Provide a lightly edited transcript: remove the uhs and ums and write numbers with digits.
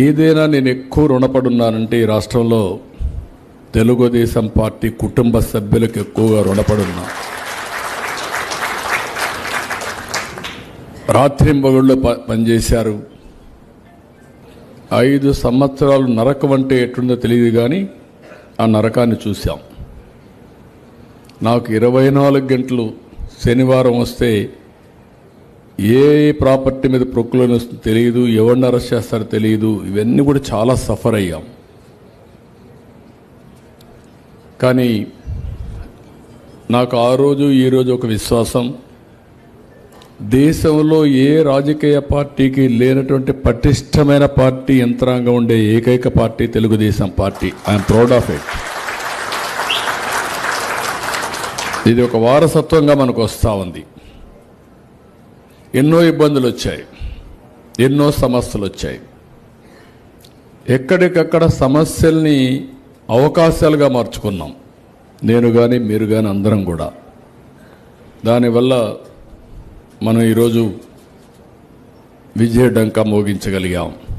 ఏదైనా నేను ఎక్కువ రుణపడున్నానంటే ఈ రాష్ట్రంలో తెలుగుదేశం పార్టీ కుటుంబ సభ్యులకు ఎక్కువగా రుణపడున్నా. రాత్రింబగళ్ళు పనిచేశారు. 5 సంవత్సరాలు నరకం అంటే ఎట్లుందో తెలియదు, కానీ ఆ నరకాన్ని చూశాం. నాకు 24 గంటలు శనివారం వస్తే ఏ ప్రాపర్టీ మీద ప్రొక్లోన్ వస్తుందో తెలియదు, ఎవరిని అరెస్ట్ చేస్తారో తెలియదు. ఇవన్నీ కూడా చాలా సఫర్ అయ్యాం. కానీ నాకు ఆ రోజు ఈ రోజు ఒక విశ్వాసం, దేశంలో ఏ రాజకీయ పార్టీకి లేనటువంటి పటిష్టమైన పార్టీ యంత్రాంగం ఉండే ఏకైక party Telugu Desam party. I'm proud of it. ఇది ఒక వారసత్వంగా మనకు వస్తూ ఉంది. ఎన్నో ఇబ్బందులు వచ్చాయి, ఎన్నో సమస్యలు వచ్చాయి. ఎక్కడికక్కడ సమస్యల్ని అవకాశాలుగా మార్చుకున్నాం, నేను కానీ మీరు కానీ అందరం కూడా. దానివల్ల మనం ఈరోజు విజయ డంకా మోగించగలిగాం.